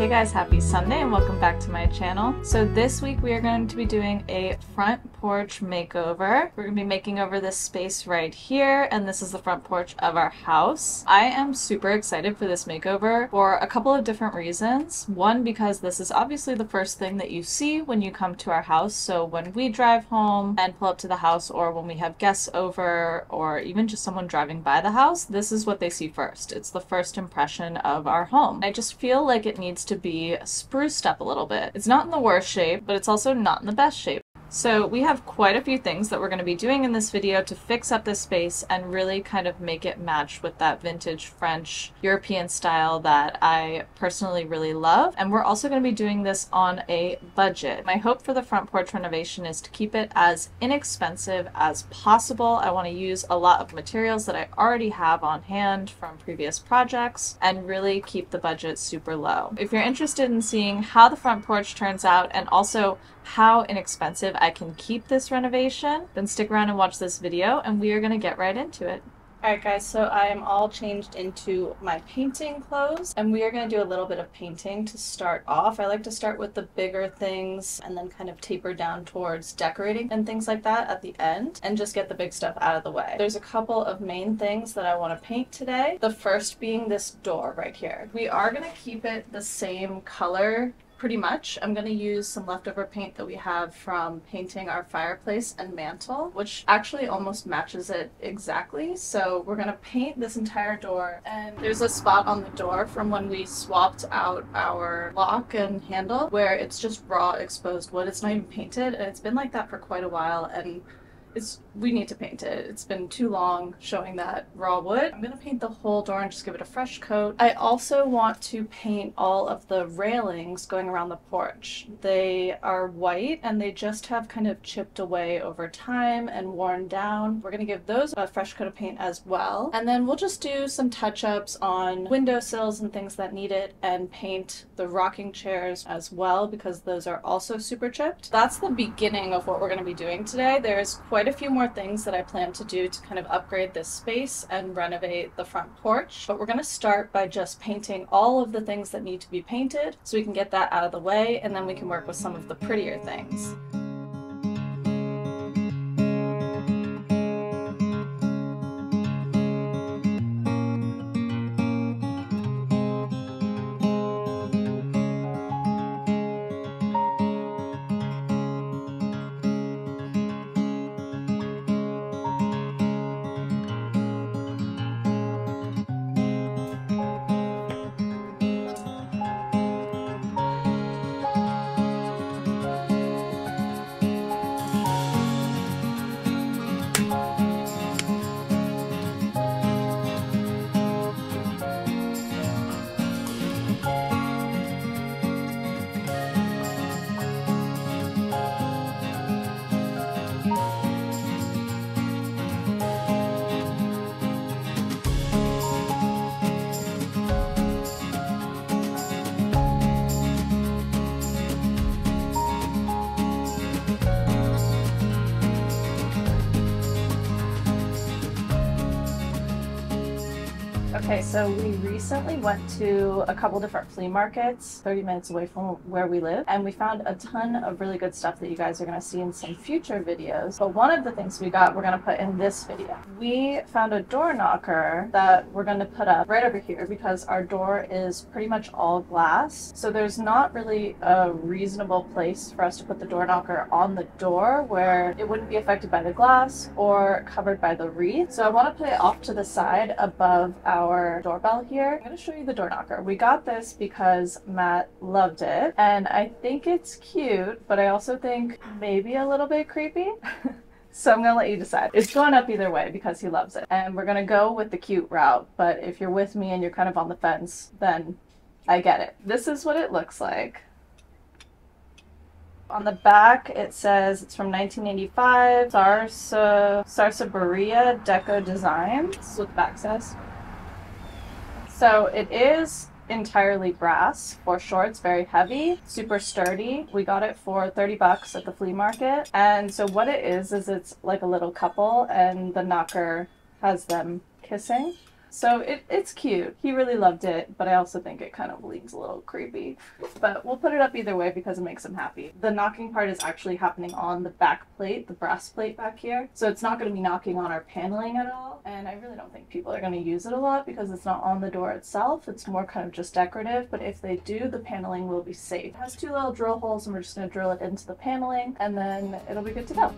Hey guys, happy Sunday and welcome back to my channel. So this week we are going to be doing a front porch makeover. We're going to be making over this space right here, and this is the front porch of our house. I am super excited for this makeover for a couple of different reasons. One, because this is obviously the first thing that you see when you come to our house. So when we drive home and pull up to the house, or when we have guests over, or even just someone driving by the house, this is what they see first. It's the first impression of our home. I just feel like it needs to be spruced up a little bit. It's not in the worst shape, but it's also not in the best shape. So we have quite a few things that we're going to be doing in this video to fix up this space and really kind of make it match with that vintage French European style that I personally really love. And we're also going to be doing this on a budget. My hope for the front porch renovation is to keep it as inexpensive as possible. I want to use a lot of materials that I already have on hand from previous projects and really keep the budget super low. If you're interested in seeing how the front porch turns out and also how inexpensive I can keep this renovation, then stick around and watch this video and we are going to get right into it. Alright guys, so I am all changed into my painting clothes and we are going to do a little bit of painting to start off. I like to start with the bigger things and then kind of taper down towards decorating and things like that at the end and just get the big stuff out of the way. There's a couple of main things that I want to paint today. The first being this door right here. We are going to keep it the same color pretty much. I'm going to use some leftover paint that we have from painting our fireplace and mantle, which actually almost matches it exactly. So we're going to paint this entire door, and there's a spot on the door from when we swapped out our lock and handle where it's just raw exposed wood. It's not even painted, and it's been like that for quite a while, and we need to paint it. It's been too long showing that raw wood. I'm gonna paint the whole door and just give it a fresh coat. I also want to paint all of the railings going around the porch. They are white and they just have kind of chipped away over time and worn down. We're gonna give those a fresh coat of paint as well. And then we'll just do some touch-ups on windowsills and things that need it and paint the rocking chairs as well because those are also super chipped. That's the beginning of what we're gonna be doing today. There's quite a few more things that I plan to do to kind of upgrade this space and renovate the front porch, but we're going to start by just painting all of the things that need to be painted so we can get that out of the way, and then we can work with some of the prettier things. Okay, so we recently went to a couple different flea markets 30 minutes away from where we live, and we found a ton of really good stuff that you guys are going to see in some future videos. But one of the things we got, we're going to put in this video. We found a door knocker that we're going to put up right over here because our door is pretty much all glass. So there's not really a reasonable place for us to put the door knocker on the door where it wouldn't be affected by the glass or covered by the wreath. So I want to put it off to the side above our doorbell here. I'm going to show you the door knocker. We got this because Matt loved it and I think it's cute, but I also think maybe a little bit creepy. So I'm going to let you decide. It's going up either way because he loves it. And we're going to go with the cute route, but if you're with me and you're kind of on the fence, then I get it. This is what it looks like. On the back, it says it's from 1985, Sarsaparilla Deco Design. This is what the back says. So it is entirely brass for sure. It's very heavy, super sturdy. We got it for 30 bucks at the flea market. And so what it is it's like a little couple and the knocker has them kissing. So it's cute. He really loved it, but I also think it kind of leaves a little creepy. But we'll put it up either way because it makes him happy. The knocking part is actually happening on the back plate, the brass plate back here. So it's not going to be knocking on our paneling at all. And I really don't think people are going to use it a lot because it's not on the door itself. It's more kind of just decorative. But if they do, the paneling will be safe. It has 2 little drill holes and we're just going to drill it into the paneling and then it'll be good to go.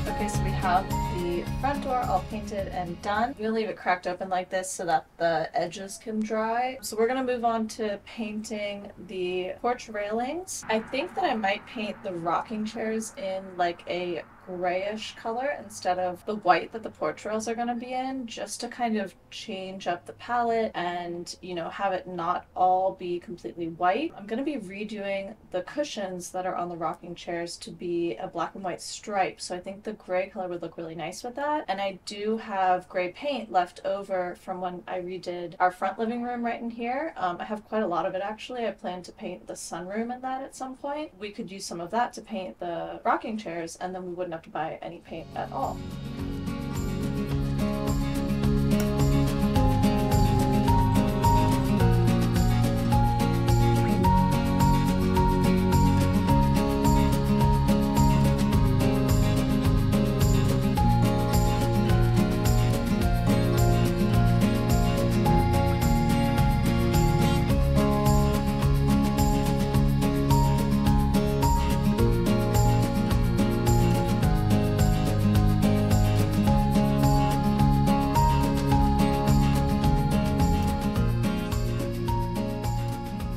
Okay, so we have the front door all painted and done. I'm gonna leave it cracked open like this so that the edges can dry. So we're gonna move on to painting the porch railings. I think that I might paint the rocking chairs in like a grayish color instead of the white that the porch rails are going to be in, just to kind of change up the palette and, you know, have it not all be completely white. I'm going to be redoing the cushions that are on the rocking chairs to be a black and white stripe, so I think the gray color would look really nice with that. And I do have gray paint left over from when I redid our front living room right in here. I have quite a lot of it actually. I plan to paint the sunroom in that at some point. We could use some of that to paint the rocking chairs and then we wouldn't have to buy any paint at all.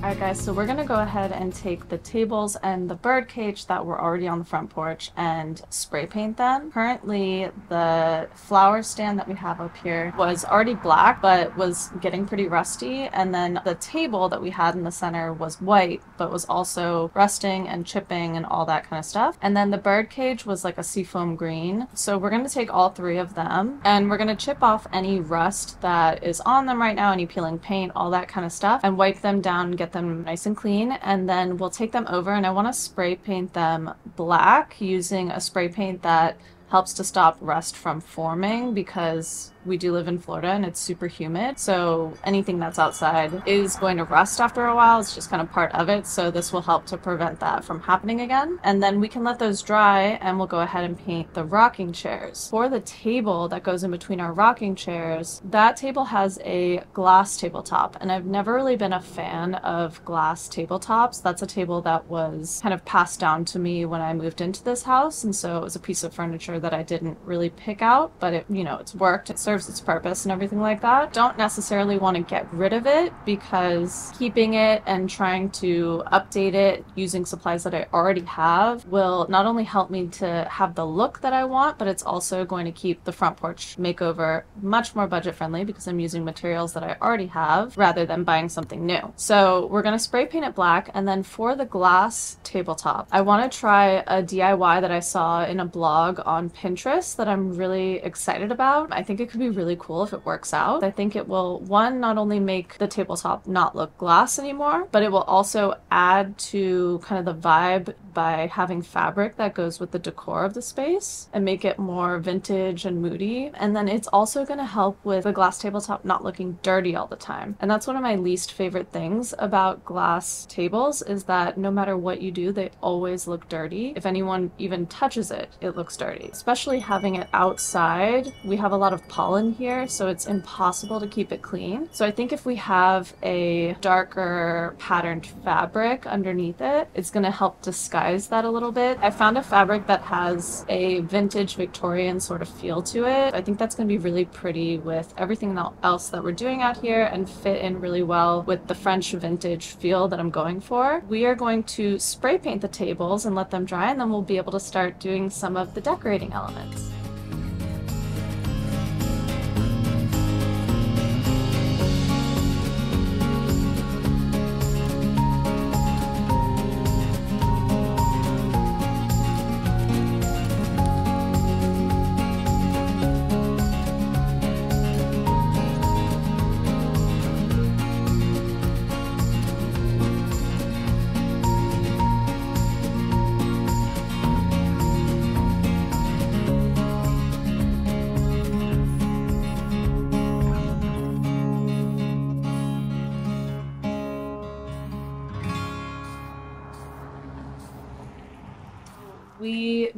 Alright guys, so we're gonna go ahead and take the tables and the birdcage that were already on the front porch and spray paint them. Currently, the flower stand that we have up here was already black, but was getting pretty rusty. And then the table that we had in the center was white, but was also rusting and chipping and all that kind of stuff. And then the birdcage was like a seafoam green. So we're gonna take all 3 of them and we're gonna chip off any rust that is on them right now, any peeling paint, all that kind of stuff, and wipe them down and get them nice and clean. And then we'll take them over and I want to spray paint them black using a spray paint that helps to stop rust from forming, because we do live in Florida and it's super humid, so anything that's outside is going to rust after a while. It's just kind of part of it, so this will help to prevent that from happening again. And then we can let those dry and we'll go ahead and paint the rocking chairs. For the table that goes in between our rocking chairs, that table has a glass tabletop, and I've never really been a fan of glass tabletops. That's a table that was kind of passed down to me when I moved into this house, and so it was a piece of furniture that I didn't really pick out, but it, you know, it's worked, it serves its purpose and everything like that. Don't necessarily want to get rid of it, because keeping it and trying to update it using supplies that I already have will not only help me to have the look that I want, but it's also going to keep the front porch makeover much more budget friendly because I'm using materials that I already have rather than buying something new. So we're going to spray paint it black, and then for the glass tabletop, I want to try a DIY that I saw in a blog on Pinterest that I'm really excited about. I think it could be really cool if it works out. I think it will, one, not only make the tabletop not look glass anymore, but it will also add to kind of the vibe by having fabric that goes with the decor of the space and make it more vintage and moody. And then it's also going to help with the glass tabletop not looking dirty all the time. And that's one of my least favorite things about glass tables, is that no matter what you do, they always look dirty. If anyone even touches it, it looks dirty. Especially having it outside, we have a lot of pollen here, so it's impossible to keep it clean. So I think if we have a darker patterned fabric underneath it, it's going to help disguise that a little bit. I found a fabric that has a vintage Victorian sort of feel to it. I think that's going to be really pretty with everything else that we're doing out here and fit in really well with the French vintage feel that I'm going for. We are going to spray paint the tables and let them dry, and then we'll be able to start doing some of the decorating elements.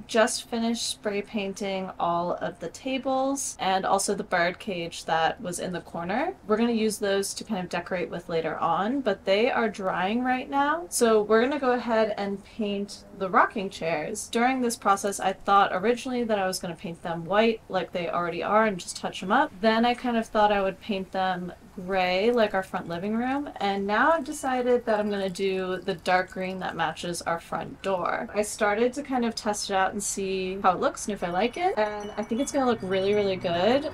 just finished spray painting all of the tables and also the birdcage that was in the corner. We're going to use those to kind of decorate with later on, but they are drying right now. So we're going to go ahead and paint the rocking chairs. During this process, I thought originally that I was going to paint them white like they already are and just touch them up. Then I kind of thought I would paint them gray like our front living room, and now I've decided that I'm going to do the dark green that matches our front door. I started to kind of test it out and see how it looks and if I like it, and I think it's going to look really, really good.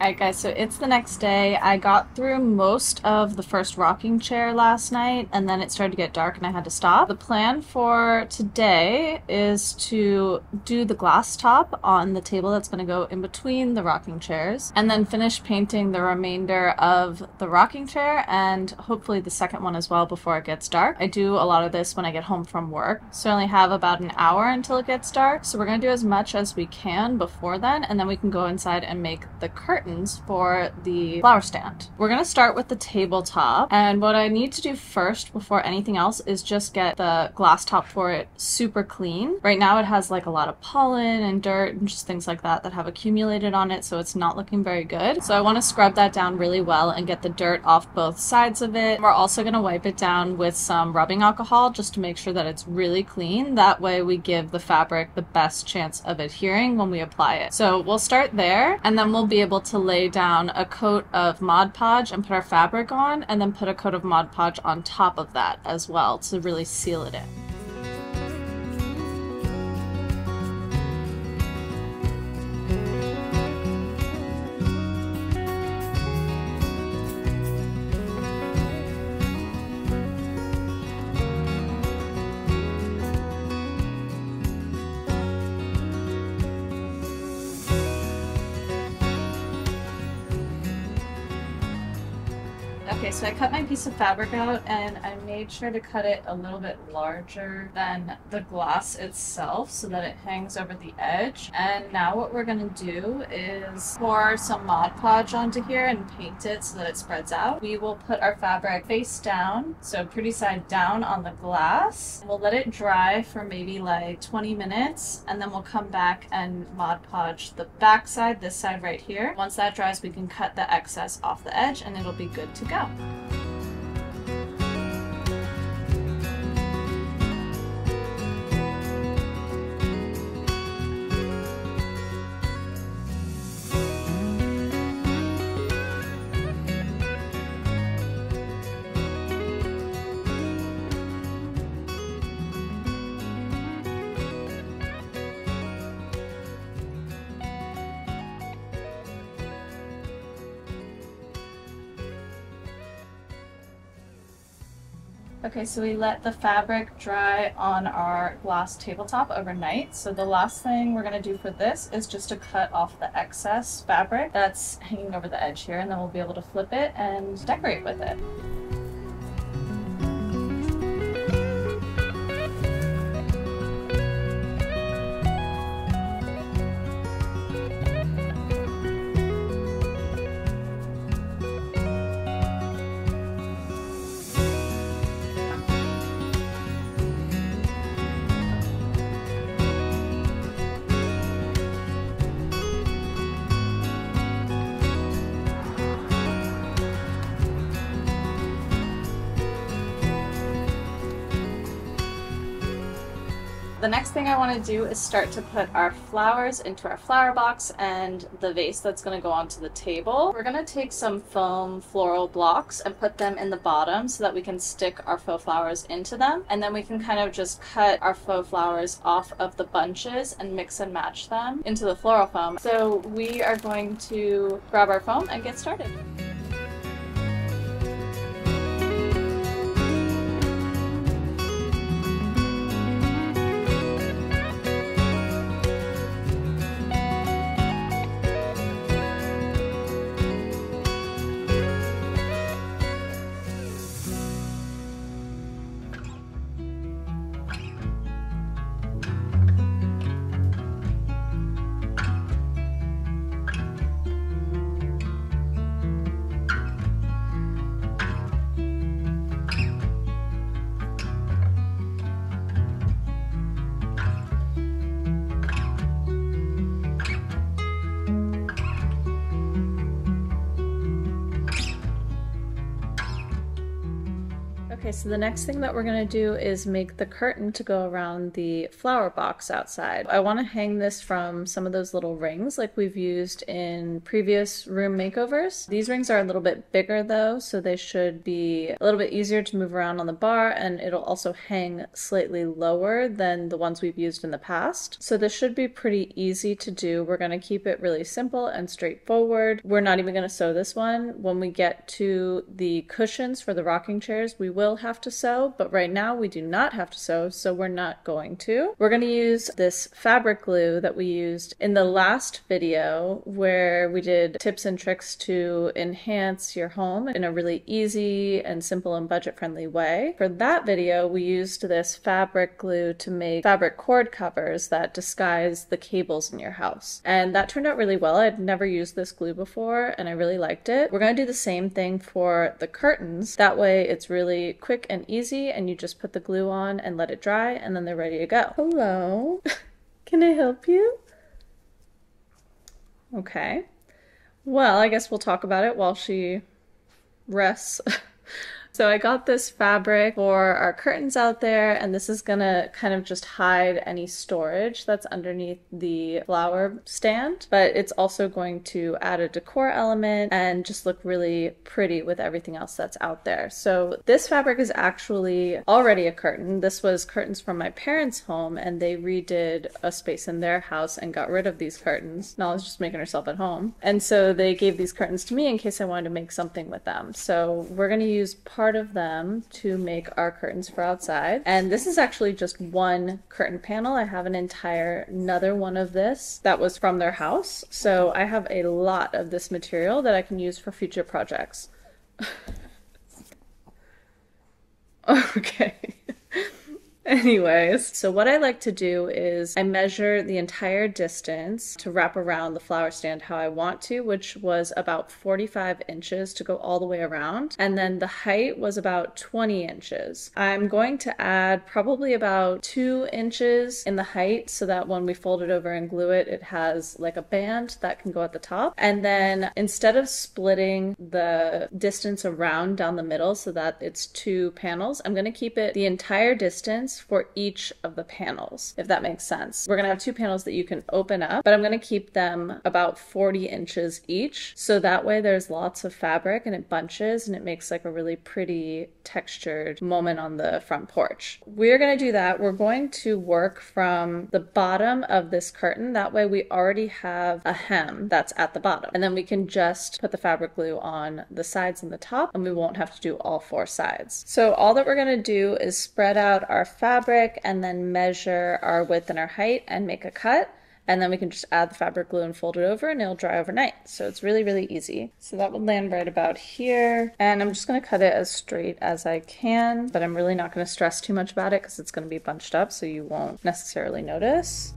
Alright guys, so it's the next day. I got through most of the first rocking chair last night and then it started to get dark and I had to stop. The plan for today is to do the glass top on the table that's going to go in between the rocking chairs and then finish painting the remainder of the rocking chair and hopefully the second one as well before it gets dark. I do a lot of this when I get home from work, so I only have about an hour until it gets dark, so we're going to do as much as we can before then and then we can go inside and make the curtains for the flower stand. We're going to start with the tabletop, and what I need to do first before anything else is just get the glass top for it super clean. Right now it has like a lot of pollen and dirt and just things like that that have accumulated on it, so it's not looking very good. So I want to scrub that down really well and get the dirt off both sides of it. We're also going to wipe it down with some rubbing alcohol just to make sure that it's really clean. That way we give the fabric the best chance of adhering when we apply it. So we'll start there and then we'll be able to lay down a coat of Mod Podge and put our fabric on, and then put a coat of Mod Podge on top of that as well to really seal it in. Okay, so I cut my piece of fabric out and I made sure to cut it a little bit larger than the glass itself so that it hangs over the edge. And now what we're going to do is pour some Mod Podge onto here and paint it so that it spreads out. We will put our fabric face down, so pretty side down on the glass. We'll let it dry for maybe like 20 minutes and then we'll come back and Mod Podge the back side, this side right here. Once that dries, we can cut the excess off the edge and it'll be good to go. Okay, so we let the fabric dry on our glass tabletop overnight. So the last thing we're going to do for this is just to cut off the excess fabric that's hanging over the edge here, and then we'll be able to flip it and decorate with it. The next thing I want to do is start to put our flowers into our flower box and the vase that's going to go onto the table. We're going to take some foam floral blocks and put them in the bottom so that we can stick our faux flowers into them, and then we can kind of just cut our faux flowers off of the bunches and mix and match them into the floral foam. So we are going to grab our foam and get started. Okay, so the next thing that we're gonna do is make the curtain to go around the flower box outside. I wanna hang this from some of those little rings like we've used in previous room makeovers. These rings are a little bit bigger though, so they should be a little bit easier to move around on the bar, and it'll also hang slightly lower than the ones we've used in the past. So this should be pretty easy to do. We're gonna keep it really simple and straightforward. We're not even gonna sew this one. When we get to the cushions for the rocking chairs, we will have to sew, but right now we do not have to sew, so we're not going to. We're going to use this fabric glue that we used in the last video where we did tips and tricks to enhance your home in a really easy and simple and budget-friendly way. For that video, we used this fabric glue to make fabric cord covers that disguise the cables in your house. And that turned out really well. I'd never used this glue before and I really liked it. We're going to do the same thing for the curtains. That way it's really quick and easy and you just put the glue on and let it dry and then they're ready to go. Hello, can I help you? Okay, well, I guess we'll talk about it while she rests. So I got this fabric for our curtains out there, and this is gonna kind of just hide any storage that's underneath the flower stand, but it's also going to add a decor element and just look really pretty with everything else that's out there. So this fabric is actually already a curtain. This was curtains from my parents' home, and they redid a space in their house and got rid of these curtains. Nala's just making herself at home. And so they gave these curtains to me in case I wanted to make something with them. So we're gonna use part of them to make our curtains for outside. And this is actually just one curtain panel. I have another one of this that was from their house. So I have a lot of this material that I can use for future projects. Okay. Anyways, so what I like to do is I measure the entire distance to wrap around the flower stand how I want to, which was about 45 inches to go all the way around. And then the height was about 20 inches. I'm going to add probably about 2 inches in the height so that when we fold it over and glue it, it has like a band that can go at the top. And then instead of splitting the distance around down the middle so that it's 2 panels, I'm going to keep it the entire distance for each of the panels, if that makes sense. We're gonna have 2 panels that you can open up, but I'm gonna keep them about 40 inches each, so that way there's lots of fabric and it bunches and it makes like a really pretty textured moment on the front porch. We're gonna do that. We're going to work from the bottom of this curtain. That way we already have a hem that's at the bottom, and then we can just put the fabric glue on the sides and the top, and we won't have to do all 4 sides. So all that we're gonna do is spread out our fabric and then measure our width and our height and make a cut, and then we can just add the fabric glue and fold it over and it'll dry overnight. So it's really, really easy. So that would land right about here, and I'm just going to cut it as straight as I can, but I'm really not going to stress too much about it because it's going to be bunched up so you won't necessarily notice.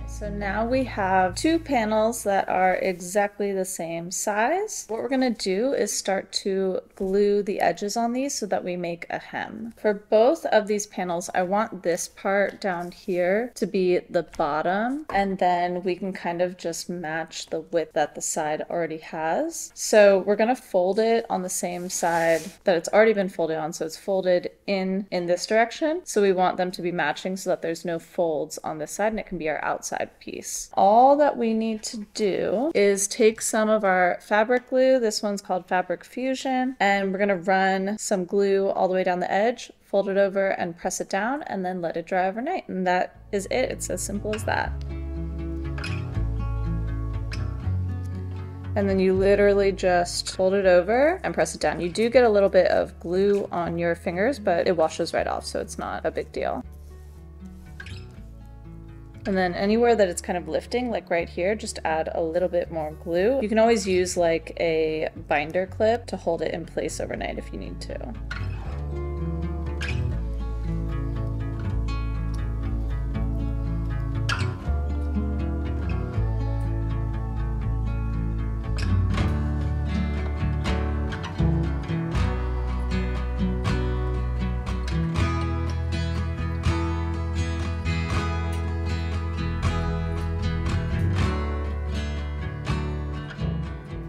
So now we have 2 panels that are exactly the same size. What we're gonna do is start to glue the edges on these so that we make a hem. For both of these panels, I want this part down here to be the bottom, and then we can kind of just match the width that the side already has. So we're gonna fold it on the same side that it's already been folded on, so it's folded in this direction. So we want them to be matching so that there's no folds on this side and it can be our outside piece. All that we need to do is take some of our fabric glue, this one's called Fabric Fusion, and we're gonna run some glue all the way down the edge, fold it over and press it down, and then let it dry overnight. And that is it. It's as simple as that. And then you literally just fold it over and press it down. You do get a little bit of glue on your fingers, but it washes right off, so it's not a big deal. And then anywhere that it's kind of lifting, like right here, just add a little bit more glue. You can always use like a binder clip to hold it in place overnight if you need to.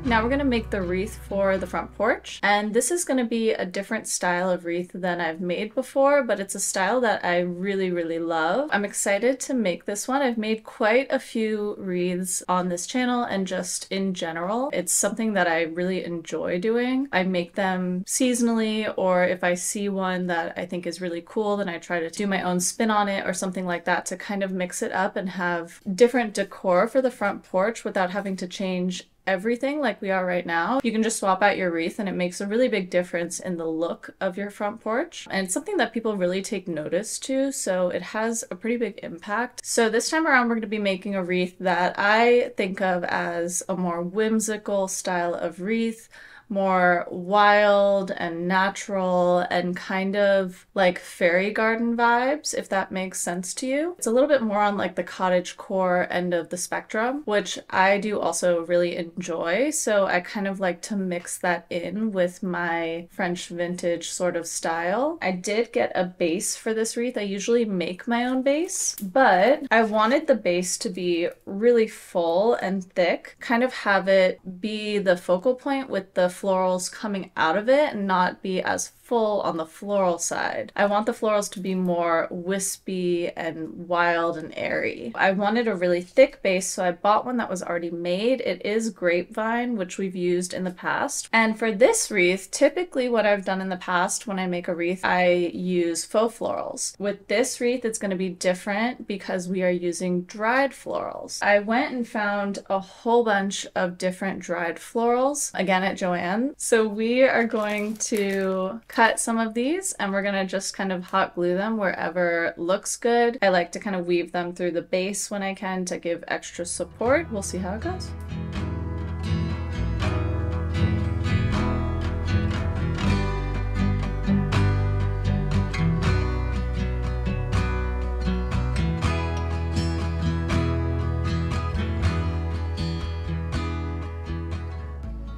Now we're gonna make the wreath for the front porch, and this is gonna be a different style of wreath than I've made before, but it's a style that I really love. I'm excited to make this one. I've made quite a few wreaths on this channel and just in general. It's something that I really enjoy doing. I make them seasonally, or if I see one that I think is really cool, then I try to do my own spin on it or something like that to kind of mix it up and have different decor for the front porch without having to change everything like we are right now. You can just swap out your wreath and it makes a really big difference in the look of your front porch. And it's something that people really take notice to, so it has a pretty big impact. So this time around we're going to be making a wreath that I think of as a more whimsical style of wreath, more wild and natural and kind of like fairy garden vibes, if that makes sense to you. It's a little bit more on like the cottagecore end of the spectrum, which I do also really enjoy. So I kind of like to mix that in with my French vintage sort of style. I did get a base for this wreath. I usually make my own base, but I wanted the base to be really full and thick, kind of have it be the focal point with the florals coming out of it and not be as full on the floral side. I want the florals to be more wispy and wild and airy. I wanted a really thick base, so I bought one that was already made. It is grapevine, which we've used in the past. And for this wreath, typically what I've done in the past when I make a wreath, I use faux florals. With this wreath, it's going to be different because we are using dried florals. I went and found a whole bunch of different dried florals, again at Joann. So we are going to cut some of these and we're gonna just kind of hot glue them wherever looks good. I like to kind of weave them through the base when I can to give extra support. We'll see how it goes.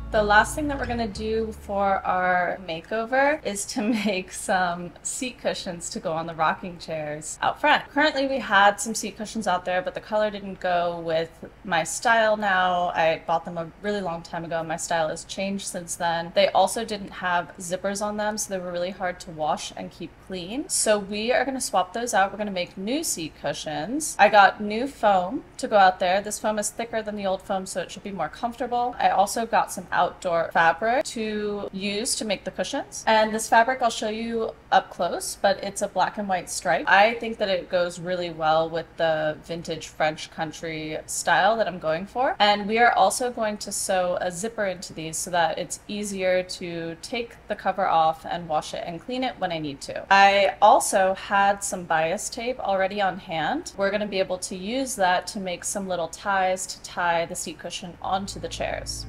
The last thing that we're going to do for our makeover is to make some seat cushions to go on the rocking chairs out front. Currently we had some seat cushions out there, but the color didn't go with my style now. I bought them a really long time ago. My style has changed since then. They also didn't have zippers on them, so they were really hard to wash and keep clean. So we are going to swap those out. We're going to make new seat cushions. I got new foam to go out there. This foam is thicker than the old foam, so it should be more comfortable. I also got some outdoor fabric to use to make the cushions. And this fabric I'll show you up close, but it's a black and white stripe. I think that it goes really well with the vintage French country style that I'm going for. And we are also going to sew a zipper into these so that it's easier to take the cover off and wash it and clean it when I need to. I also had some bias tape already on hand. We're going to be able to use that to make some little ties to tie the seat cushion onto the chairs.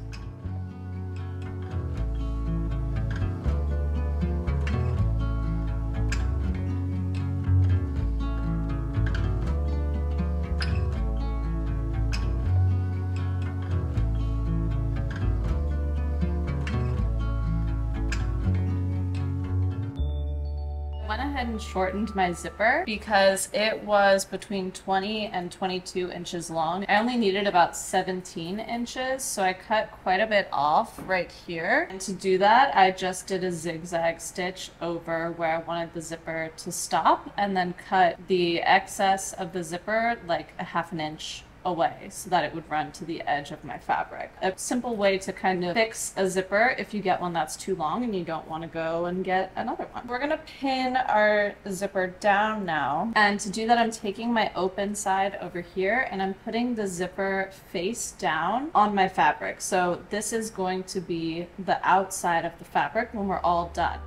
Went ahead and shortened my zipper because it was between 20 and 22 inches long. I only needed about 17 inches, so I cut quite a bit off right here. And to do that, I just did a zigzag stitch over where I wanted the zipper to stop and then cut the excess of the zipper like a half an inch away so that it would run to the edge of my fabric. A simple way to kind of fix a zipper if you get one that's too long and you don't want to go and get another one. We're going to pin our zipper down now, and to do that I'm taking my open side over here and I'm putting the zipper face down on my fabric. So this is going to be the outside of the fabric when we're all done.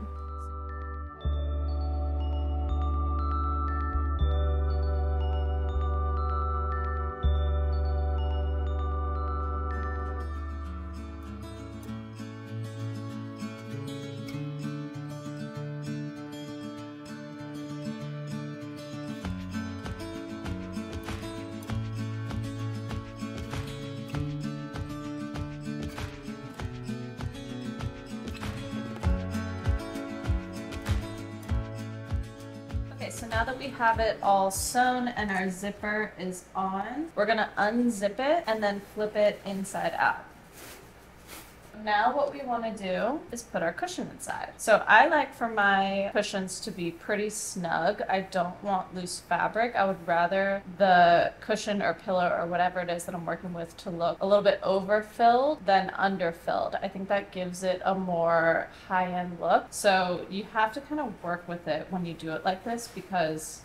So now that we have it all sewn and our zipper is on, we're gonna unzip it and then flip it inside out. now what we want to do is put our cushion inside. So I like for my cushions to be pretty snug. I don't want loose fabric. I would rather the cushion or pillow or whatever it is that I'm working with to look a little bit overfilled than underfilled. I think that gives it a more high-end look. So you have to kind of work with it when you do it like this because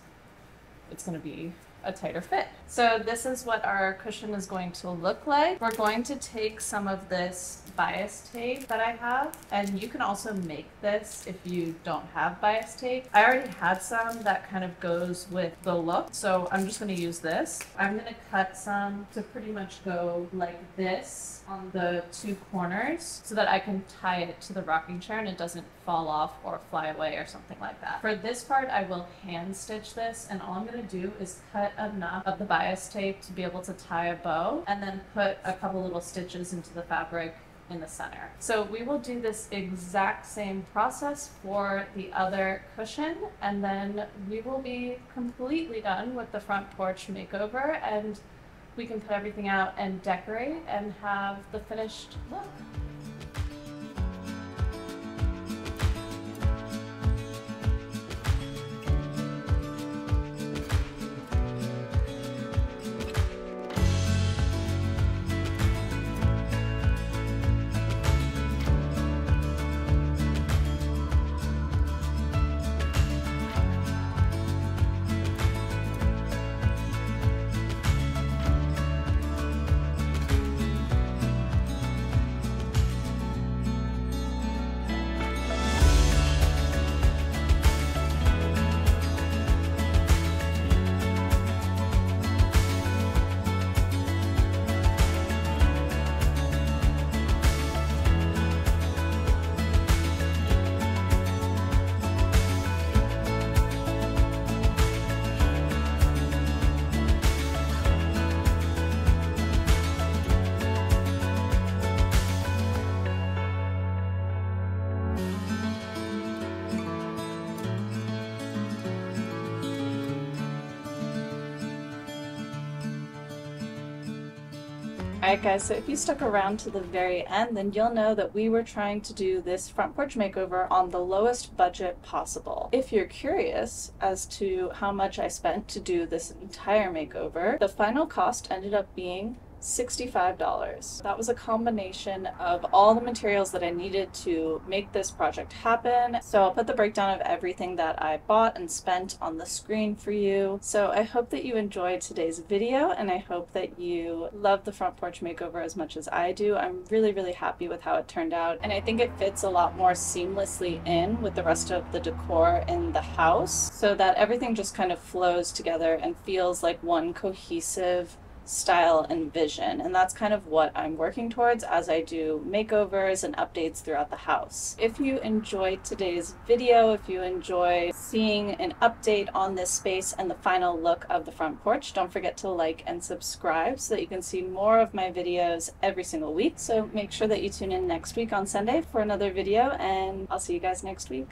it's going to be a tighter fit. So this is what our cushion is going to look like. We're going to take some of this bias tape that I have, and you can also make this if you don't have bias tape. I already had some that kind of goes with the look, so I'm just going to use this. I'm going to cut some to pretty much go like this on the two corners so that I can tie it to the rocking chair and it doesn't fall off or fly away or something like that. For this part, I will hand stitch this, and all I'm going to do is cut enough of the bias tape to be able to tie a bow and then put a couple little stitches into the fabric in the center. So we will do this exact same process for the other cushion, and then we will be completely done with the front porch makeover, and we can put everything out and decorate and have the finished look. Alright guys, so if you stuck around to the very end, then you'll know that we were trying to do this front porch makeover on the lowest budget possible. If you're curious as to how much I spent to do this entire makeover, the final cost ended up being $65. That was a combination of all the materials that I needed to make this project happen. So I'll put the breakdown of everything that I bought and spent on the screen for you. So I hope that you enjoyed today's video, and I hope that you love the front porch makeover as much as I do. I'm really happy with how it turned out, and I think it fits a lot more seamlessly in with the rest of the decor in the house so that everything just kind of flows together and feels like one cohesive style and vision, and that's kind of what I'm working towards as I do makeovers and updates throughout the house. If you enjoyed today's video, if you enjoy seeing an update on this space and the final look of the front porch, don't forget to like and subscribe so that you can see more of my videos every single week. So make sure that you tune in next week on Sunday for another video, and I'll see you guys next week.